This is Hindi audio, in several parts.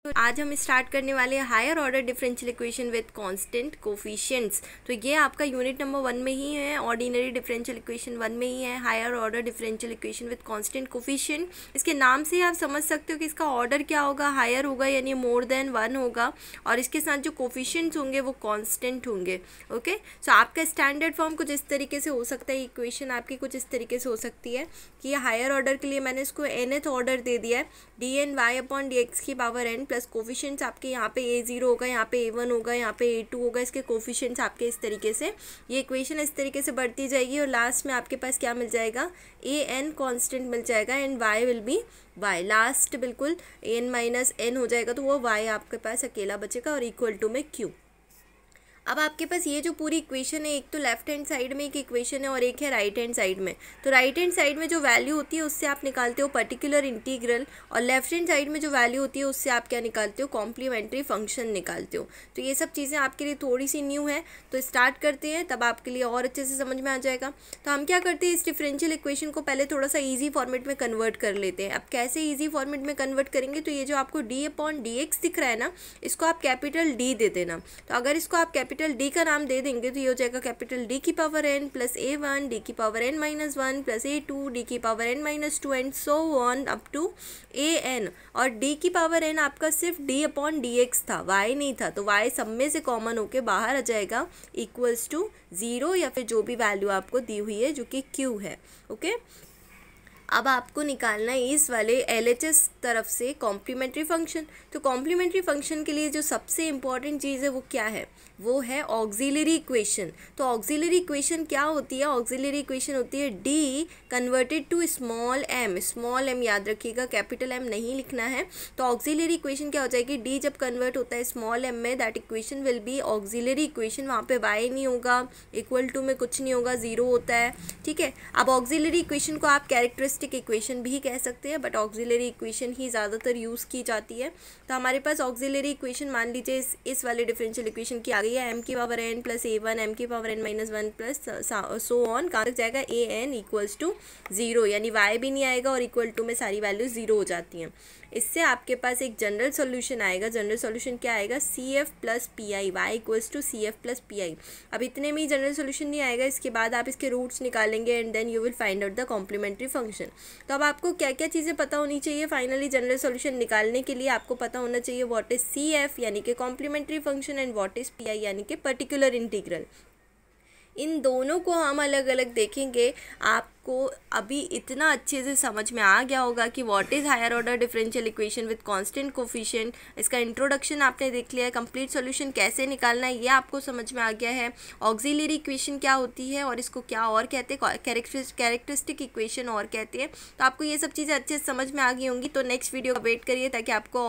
तो आज हम स्टार्ट करने वाले हैं higher order differential equation with constant coefficients. तो ये आपका यूनिट नंबर 1 में ही है, ऑर्डिनरी डिफरेंशियल इक्वेशन 1 में ही है, higher order differential equation with constant coefficient. इसके नाम से आप समझ सकते हो कि इसका ऑर्डर क्या होगा, हायर होगा यानी मोर देन 1 होगा, और इसके साथ जो कोफिशिएंट्स होंगे वो कांस्टेंट होंगे। ओके, सो आपका स्टैंडर्ड फॉर्म कुछ इस तरीके से हो सकता है, इक्वेशन आपकी कुछ इस तरीके से हो सकती है कि ये हायर ऑर्डर के लिए मैंने इसको nth ऑर्डर दे दिया है, dny अपॉन dx की पावर n प्लस कोफिशिएंट्स आपके यहाँ पे a0 होगा, यहाँ पे a1 होगा, यहाँ पे a2 होगा, इसके कोफिशिएंट्स आपके इस तरीके से, ये इक्वेशन इस तरीके से बढ़ती जाएगी और लास्ट में आपके पास क्या मिल जाएगा, an कांस्टेंट मिल जाएगा and y will be y, last बिल्कुल n माइनस n हो जाएगा तो वो y आपके पास अकेला बचेगा और इक्वल टू में q। अब आपके पास ये जो पूरी इक्वेशन है, एक तो लेफ्ट हैंड साइड में एक इक्वेशन है और एक है राइट हैंड साइड में। तो राइट हैंड साइड में जो वैल्यू होती है उससे आप निकालते हो पर्टिकुलर इंटीग्रल, और लेफ्ट हैंड साइड में जो वैल्यू होती है उससे आप क्या निकालते हो, कॉम्प्लीमेंट्री फंक्शन निकालते हो। तो ये सब चीज़ें आपके लिए थोड़ी सी न्यू है, तो स्टार्ट करते हैं, तब आपके लिए और अच्छे से समझ में आ जाएगा। तो हम क्या करते हैं, इस डिफरेंशियल इक्वेशन को पहले थोड़ा सा ईजी फॉर्मेट में कन्वर्ट कर लेते हैं। अब कैसे ईजी फॉर्मेट में कन्वर्ट करेंगे, तो ये जो आपको d अपॉन dx दिख रहा है ना, इसको आप कैपिटल D दे देना। तो अगर इसको आप कैपिटल D का नाम दे देंगे तो ये हो जाएगा कैपिटल D की power n plus a1 d की power n minus 1 plus a2 d की power n minus 2 and so on up to an। और d की पावर n आपका सिर्फ d अपॉन dx था, y नहीं था, तो y सब में से कॉमन होके बाहर आ जाएगा इक्वल्स टू 0 या फिर जो भी वैल्यू आपको दी हुई है जो कि q है। ओके, अब आपको निकालना है इस वाले LHS तरफ से कॉम्प्लीमेंट्री फंक्शन। तो कॉम्प्लीमेंट्री फंक्शन के लिए जो सबसे इम्पॉर्टेंट चीज़ है वो क्या है, वो है ऑक्सिलरी इक्वेशन। तो ऑक्सिलरी इक्वेशन क्या होती है, ऑक्सिलरी इक्वेशन होती है D converted to small m याद रखिएगा, कैपिटल M नहीं लिखना है। तो ऑक्सिलरी इक्वेशन क्या हो जाएगी, D जब कन्वर्ट होता है स्मॉल m में, that equation will be auxiliary equation. वहाँ पे y नहीं होगा, इक्वल टू में कुछ नहीं होगा, 0 होता है। ठीक है, अब ऑक्सिलरी इक्वेशन को आप कैरेक्टरिस्टिक इक्वेशन भी कह सकते हैं, बट ऑक्सिलरी इक्वेशन ही ज़्यादातर यूज़ की जाती है। तो हमारे पास ऑक्सिलरी इक्वेशन मान लीजिए इस वाले डिफरेंशियल इक्वेशन की आ गई है, m की power n plus a1 m की power n minus 1 plus so on, कहाँ तक जाएगा, an इक्वल्स टू 0, यानी y भी नहीं आएगा और इक्वल टू में सारी वैल्यू 0 हो जाती हैं। इससे आपके पास एक जनरल सॉल्यूशन आएगा। जनरल सॉल्यूशन क्या आएगा, CF plus P I, Y equals to CF plus P I. अब इतने में ही जनरल सॉल्यूशन नहीं आएगा, इसके बाद आप इसके रूट्स निकालेंगे and then you will find out the complementary function. तो अब आपको क्या क्या चीज़ें पता होनी चाहिए, फाइनली जनरल सॉल्यूशन निकालने के लिए आपको पता होना चाहिए व्हाट इज CF यानी कि complementary function and what is PI यानी कि पर्टिकुलर इंटीग्रल। इन दोनों को हम अलग अलग देखेंगे। आपको अभी इतना अच्छे से समझ में आ गया होगा कि what is higher order differential equation with constant coefficient. इसका इंट्रोडक्शन आपने देख लिया है, कंप्लीट सॉल्यूशन कैसे निकालना है ये आपको समझ में आ गया है, ऑक्सिलरी इक्वेशन क्या होती है और इसको क्या और कहते हैं, कैरेक्टरिस्टिक इक्वेशन और कहते हैं। तो आपको ये सब चीज़ें अच्छे से समझ में आ गई होंगी। तो नेक्स्ट वीडियो का वेट करिए ताकि आपको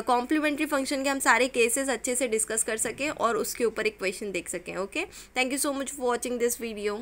कॉम्प्लीमेंट्री फंक्शन के हम सारे केसेस अच्छे से डिस्कस कर सकें और उसके ऊपर इक्वेशन देख सकें। Okay, thank you so much for watching this video.